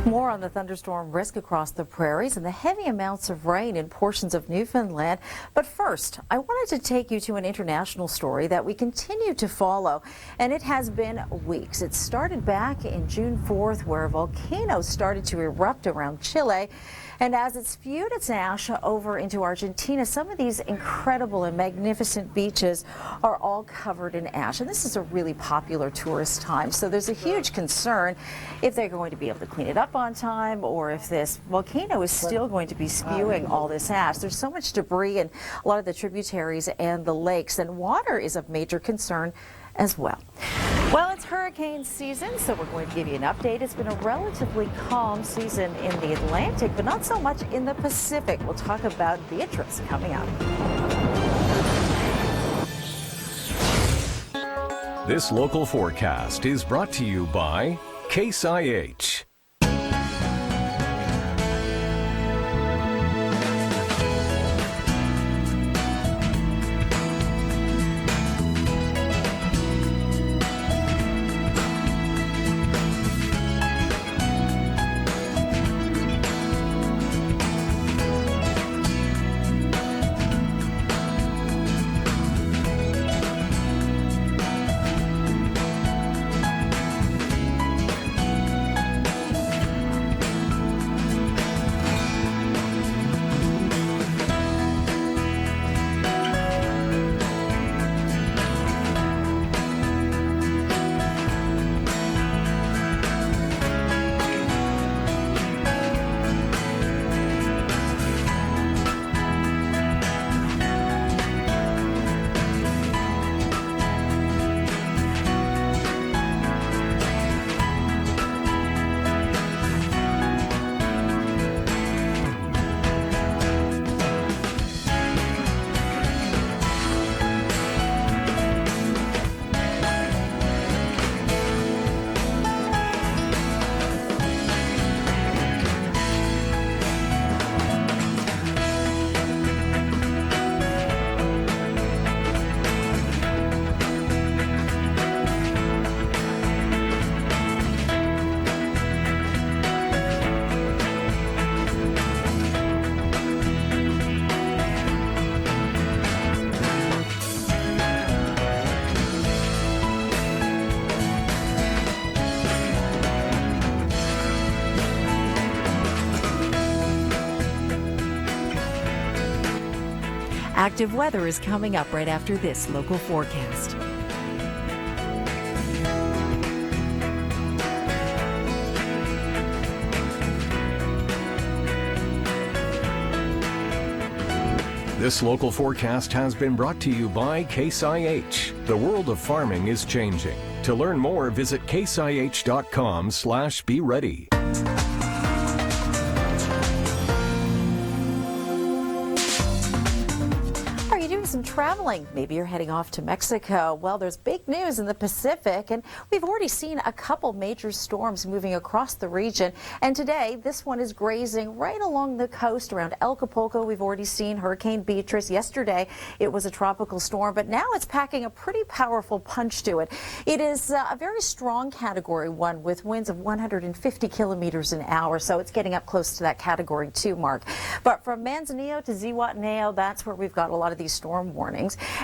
Speaker 9: More on the thunderstorm risk across the prairies and the heavy amounts of rain in portions of Newfoundland. But first, I wanted to take you to an international story that we continue to follow, and it has been weeks. It started back in June 4th, where a volcano started to erupt around Chile. And as it spewed its ash over into Argentina, some of these incredible and magnificent beaches are all covered in ash. And this is a really popular tourist time. So there's a huge concern if they're going to be able to clean it up on time, or if this volcano is still going to be spewing all this ash. There's so much debris in a lot of the tributaries and the lakes, and water is of major concern as well. Well, it's hurricane season, so we're going to give you an update. It's been a relatively calm season in the Atlantic, but not so much in the Pacific. We'll talk about Beatrice coming up.
Speaker 4: This local forecast is brought to you by Case IH.
Speaker 13: Active weather is coming up right after this local forecast.
Speaker 4: This local forecast has been brought to you by Case IH. The world of farming is changing. To learn more, visit caseih.com/be ready.
Speaker 9: Some traveling, maybe you're heading off to Mexico, well, there's big news in the Pacific, and we've already seen a couple major storms moving across the region. And today, this one is grazing right along the coast around Acapulco. We've already seen Hurricane Beatrice. Yesterday, it was a tropical storm, but now it's packing a pretty powerful punch to it. It is a very strong Category 1 with winds of 150 kilometers an hour, so it's getting up close to that Category 2 mark. But from Manzanillo to Zihuatanejo, that's where we've got a lot of these storm warnings.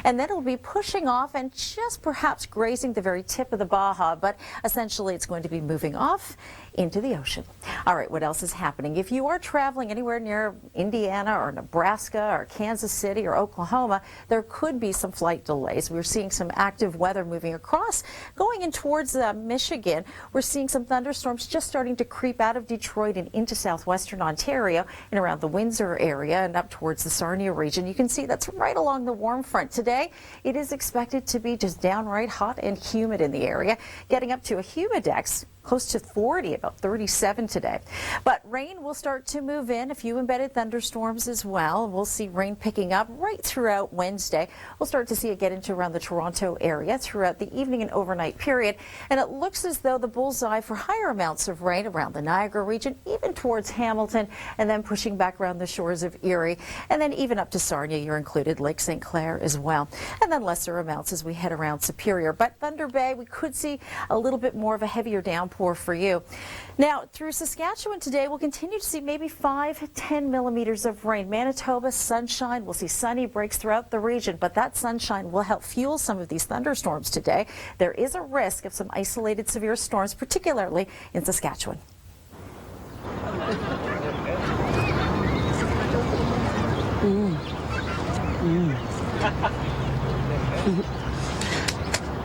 Speaker 9: And then it'll be pushing off and just perhaps grazing the very tip of the Baja, but essentially it's going to be moving off into the ocean. All right, what else is happening? If you are traveling anywhere near Indiana or Nebraska or Kansas City or Oklahoma, there could be some flight delays. We're seeing some active weather moving across, going in towards Michigan. We're seeing some thunderstorms just starting to creep out of Detroit and into southwestern Ontario and around the Windsor area and up towards the Sarnia region. You can see that's right along the warm front. Today, it is expected to be just downright hot and humid in the area, getting up to a humidex close to 40, about 37 today. But rain will start to move in, a few embedded thunderstorms as well. We'll see rain picking up right throughout Wednesday. We'll start to see it get into around the Toronto area throughout the evening and overnight period. And it looks as though the bullseye for higher amounts of rain around the Niagara region, even towards Hamilton, and then pushing back around the shores of Erie, and then even up to Sarnia, you're included, Lake St. Clair as well. And then lesser amounts as we head around Superior. But Thunder Bay, we could see a little bit more of a heavier downpour for you. Now, through Saskatchewan today, we'll continue to see maybe 5 to 10 millimeters of rain. Manitoba, sunshine. We'll see sunny breaks throughout the region, but that sunshine will help fuel some of these thunderstorms today. There is a risk of some isolated severe storms, particularly in Saskatchewan.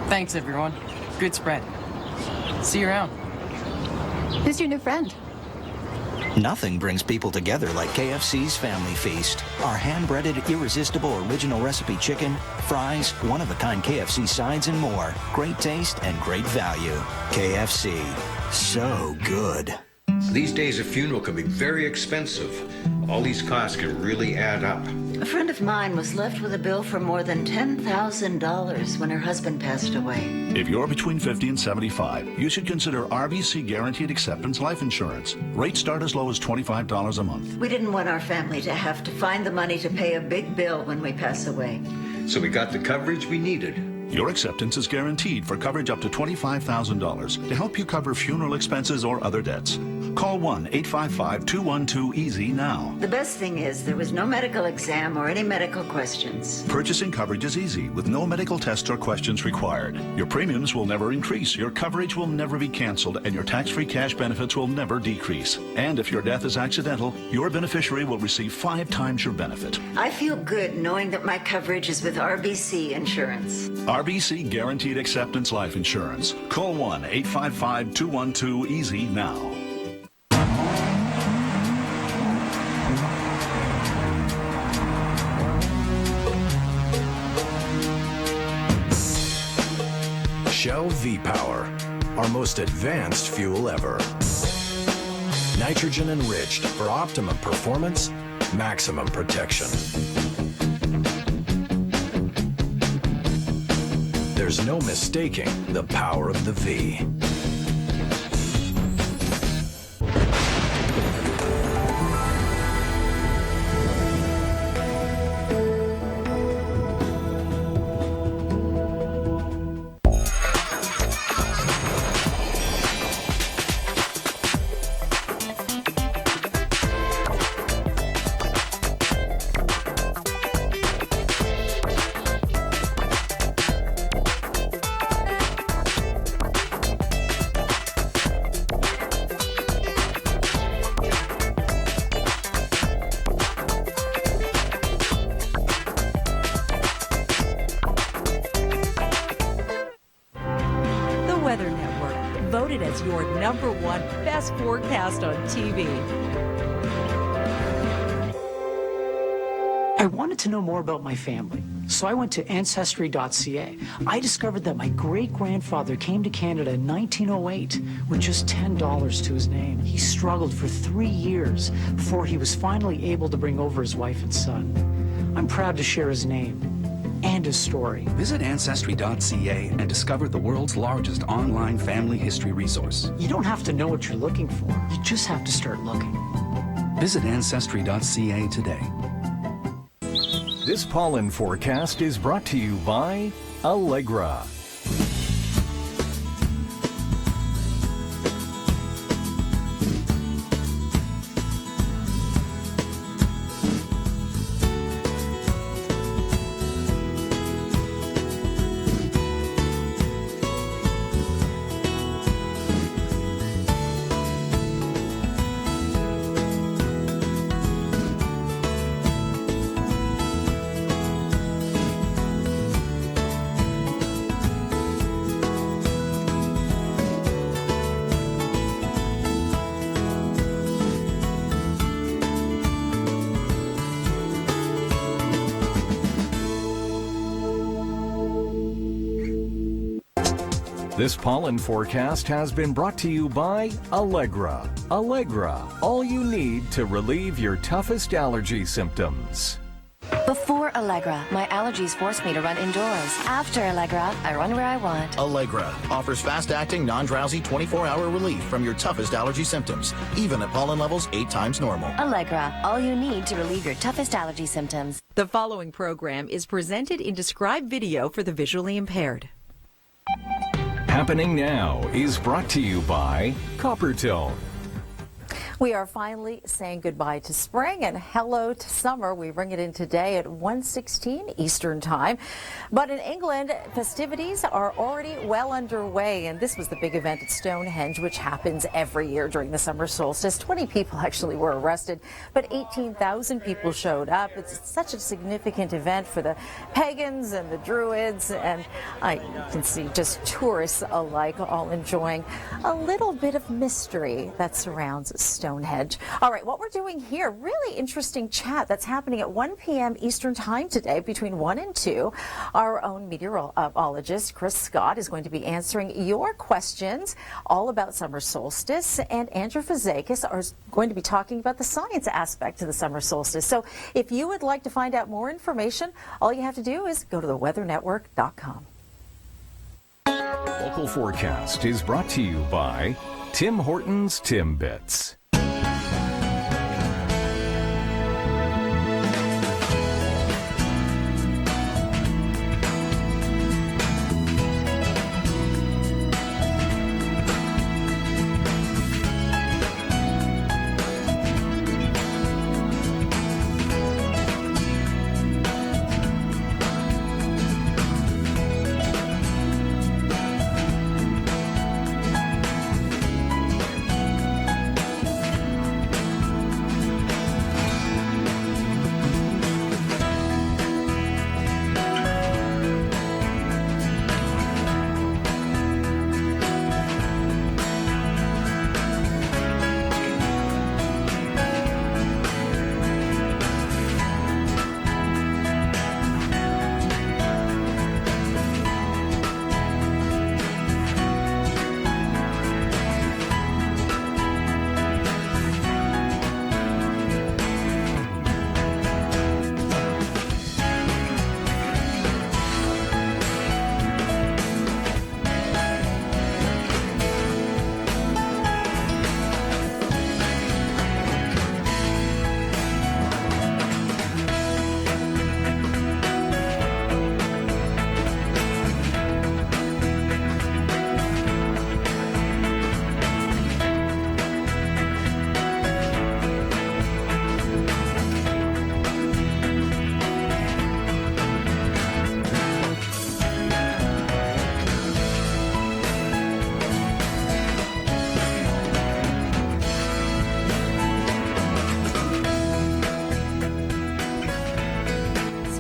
Speaker 18: Thanks, everyone. Good spread. See you around.
Speaker 12: Who's your new friend?
Speaker 19: Nothing brings people together like KFC's Family Feast. Our hand-breaded, irresistible, original recipe chicken, fries, one-of-a-kind KFC sides, and more. Great taste and great value. KFC. So good.
Speaker 20: These days, a funeral can be very expensive. All these costs can really add up.
Speaker 21: A friend of mine was left with a bill for more than $10,000 when her husband passed away.
Speaker 22: If you're between 50 and 75, you should consider RBC Guaranteed Acceptance Life Insurance. Rates start as low as $25 a month.
Speaker 21: We didn't want our family to have to find the money to pay a big bill when we pass away.
Speaker 20: So we got the coverage we needed.
Speaker 22: Your acceptance is guaranteed for coverage up to $25,000 to help you cover funeral expenses or other debts. Call 1-855-212-EASY now.
Speaker 21: The best thing is there was no medical exam or any medical questions.
Speaker 22: Purchasing coverage is easy with no medical tests or questions required. Your premiums will never increase, your coverage will never be canceled, and your tax-free cash benefits will never decrease. And if your death is accidental, your beneficiary will receive 5 times your benefit.
Speaker 21: I feel good knowing that my coverage is with RBC Insurance.
Speaker 22: RBC Guaranteed Acceptance Life Insurance. Call 1-855-212-EASY now.
Speaker 4: Shell V-Power, our most advanced fuel ever. Nitrogen enriched for optimum performance, maximum protection. There's no mistaking the power of the V.
Speaker 13: Voted as your #1 best forecast on TV.
Speaker 23: I wanted to know more about my family, so I went to Ancestry.ca. I discovered that my great-grandfather came to Canada in 1908 with just $10 to his name. He struggled for 3 years before he was finally able to bring over his wife and son. I'm proud to share his name, and a story.
Speaker 1: Visit Ancestry.ca and discover the world's largest online family history resource.
Speaker 23: You don't have to know what you're looking for. You just have to start looking.
Speaker 1: Visit Ancestry.ca today.
Speaker 4: This pollen forecast is brought to you by Allegra. This pollen forecast has been brought to you by Allegra. Allegra, all you need to relieve your toughest allergy symptoms.
Speaker 6: Before Allegra, my allergies force me to run indoors. After Allegra, I run where I want.
Speaker 8: Allegra offers fast-acting, non-drowsy 24-hour relief from your toughest allergy symptoms, even at pollen levels 8 times normal.
Speaker 6: Allegra, all you need to relieve your toughest allergy symptoms.
Speaker 13: The following program is presented in described video for the visually impaired.
Speaker 4: Happening Now is brought to you by Coppertone.
Speaker 9: We are finally saying goodbye to spring and hello to summer. We bring it in today at 1:16 Eastern Time. But in England, festivities are already well underway, and this was the big event at Stonehenge, which happens every year during the summer solstice. 20 people actually were arrested, but 18,000 people showed up. It's such a significant event for the pagans and the druids, and I can see just tourists alike all enjoying a little bit of mystery that surrounds Stonehenge. All right, what we're doing here, really interesting chat that's happening at 1 p.m. Eastern Time today between 1 and 2. Our own meteorologist, Chris Scott, is going to be answering your questions all about summer solstice, and Andrew Fazakis is going to be talking about the science aspect to the summer solstice. So if you would like to find out more information, all you have to do is go to theweathernetwork.com.
Speaker 4: Local forecast is brought to you by Tim Hortons Timbits.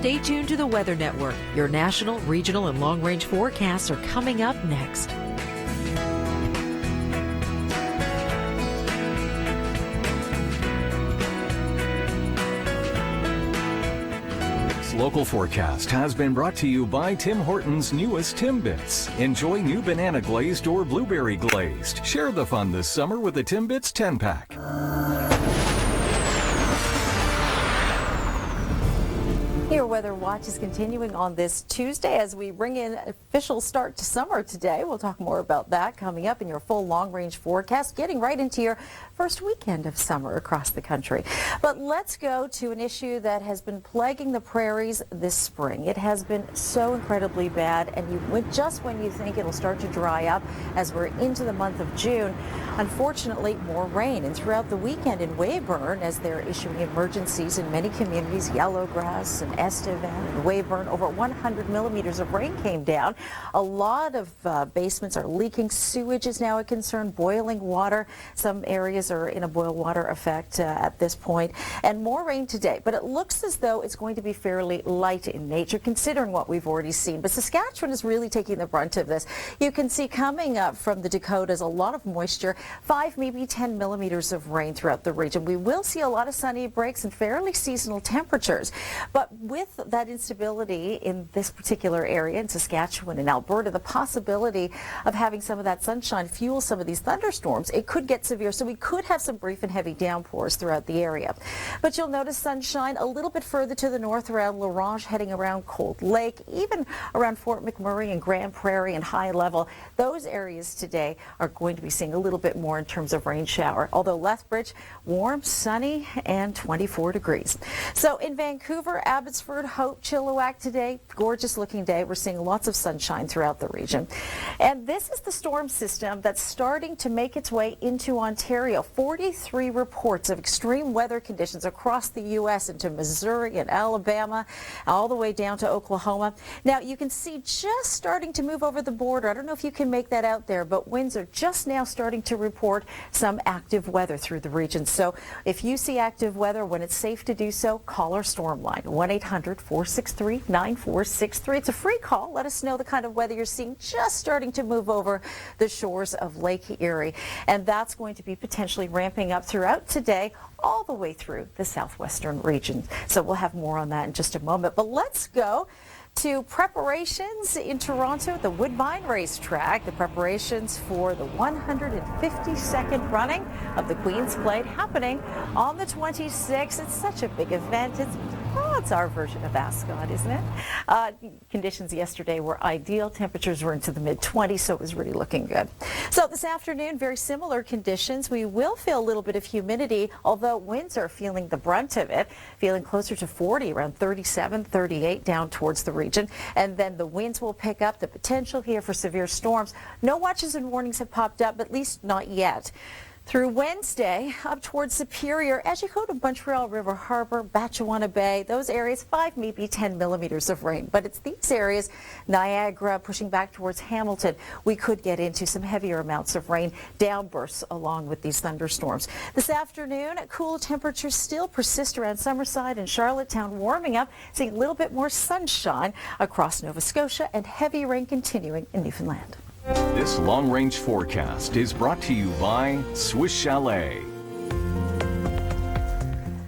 Speaker 13: Stay tuned to the Weather Network. Your national, regional, and long-range forecasts are coming up next.
Speaker 4: This local forecast has been brought to you by Tim Hortons' newest Timbits. Enjoy new banana glazed or blueberry glazed. Share the fun this summer with the Timbits 10-pack.
Speaker 9: Here Weather Watch is continuing on this Tuesday as we bring in official start to summer today. We'll talk more about that coming up in your full long-range forecast, getting right into your first weekend of summer across the country. But let's go to an issue that has been plaguing the prairies this spring. It has been so incredibly bad, and just when you think it'll start to dry up as we're into the month of June, unfortunately, more rain. And throughout the weekend in Weyburn, as they're issuing emergencies in many communities, Yellowgrass and Estevan and Weyburn, over 100 millimeters of rain came down. A lot of basements are leaking. Sewage is now a concern, boiling water. Some areas are in a boil water effect at this point. And more rain today, but it looks as though it's going to be fairly light in nature, considering what we've already seen. But Saskatchewan is really taking the brunt of this. You can see coming up from the Dakotas a lot of moisture, 5, maybe 10 millimeters of rain throughout the region. We will see a lot of sunny breaks and fairly seasonal temperatures. But with that instability in this particular area in Saskatchewan and Alberta, the possibility of having some of that sunshine fuel some of these thunderstorms, it could get severe. So we could have some brief and heavy downpours throughout the area. But you'll notice sunshine a little bit further to the north around La Ronge, heading around Cold Lake, even around Fort McMurray and Grand Prairie and High Level. Those areas today are going to be seeing a little bit more in terms of rain shower. Although Lethbridge, warm, sunny, and 24 degrees. So in Vancouver, Abbotsford, Hope, Chilliwack today, gorgeous looking day. We're seeing lots of sunshine throughout the region. And this is the storm system that's starting to make its way into Ontario. 43 reports of extreme weather conditions across the U.S. into Missouri and Alabama, all the way down to Oklahoma. Now you can see just starting to move over the border. I don't know if you can make that out there, but winds are just now starting to report some active weather through the region. So if you see active weather, when it's safe to do so, call our storm line, 1-800-463-9463. It's a free call. Let us know the kind of weather you're seeing just starting to move over the shores of Lake Erie. And that's going to be potentially ramping up throughout today, all the way through the southwestern region. So we'll have more on that in just a moment. But let's go to preparations in Toronto, the Woodbine Racetrack. The preparations for the 152nd running of the Queen's Plate happening on the 26th. It's such a big event. It's our version of Ascot, isn't it? Conditions yesterday were ideal. Temperatures were into the mid-20s, so it was really looking good. So this afternoon, very similar conditions. We will feel a little bit of humidity, although winds are feeling the brunt of it, feeling closer to 40, around 37, 38 down towards the region. And then the winds will pick up. The potential here for severe storms. No watches and warnings have popped up, at least not yet. Through Wednesday, up towards Superior, as you go to Montreal River Harbor, Batchewana Bay, those areas, 5, maybe 10 millimeters of rain. But it's these areas, Niagara, pushing back towards Hamilton, we could get into some heavier amounts of rain, downbursts along with these thunderstorms. This afternoon, cool temperatures still persist around Summerside and Charlottetown, warming up, seeing a little bit more sunshine across Nova Scotia and heavy rain continuing in Newfoundland.
Speaker 4: This long-range forecast is brought to you by Swiss Chalet.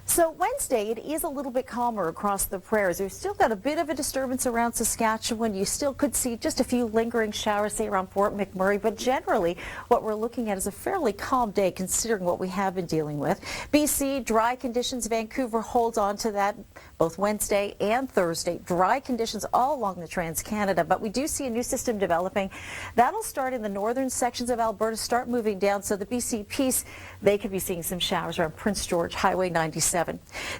Speaker 9: So Wednesday, it is a little bit calmer across the prairies. We've still got a bit of a disturbance around Saskatchewan. You still could see just a few lingering showers, say, around Fort McMurray. But generally, what we're looking at is a fairly calm day, considering what we have been dealing with. BC, dry conditions. Vancouver holds on to that both Wednesday and Thursday. Dry conditions all along the Trans-Canada. But we do see a new system developing. That'll start in the northern sections of Alberta, start moving down. So the BC piece, they could be seeing some showers around Prince George, Highway 97.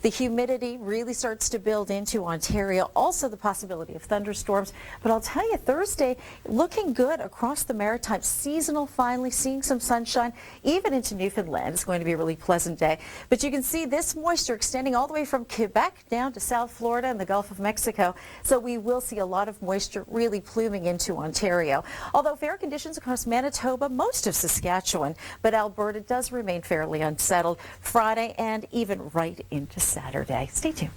Speaker 9: The humidity really starts to build into Ontario. Also the possibility of thunderstorms. But I'll tell you, Thursday looking good across the Maritimes. Seasonal finally, seeing some sunshine even into Newfoundland. It's going to be a really pleasant day. But you can see this moisture extending all the way from Quebec down to South Florida and the Gulf of Mexico. So we will see a lot of moisture really pluming into Ontario. Although fair conditions across Manitoba, most of Saskatchewan, but Alberta does remain fairly unsettled Friday and even right into Saturday. Stay tuned.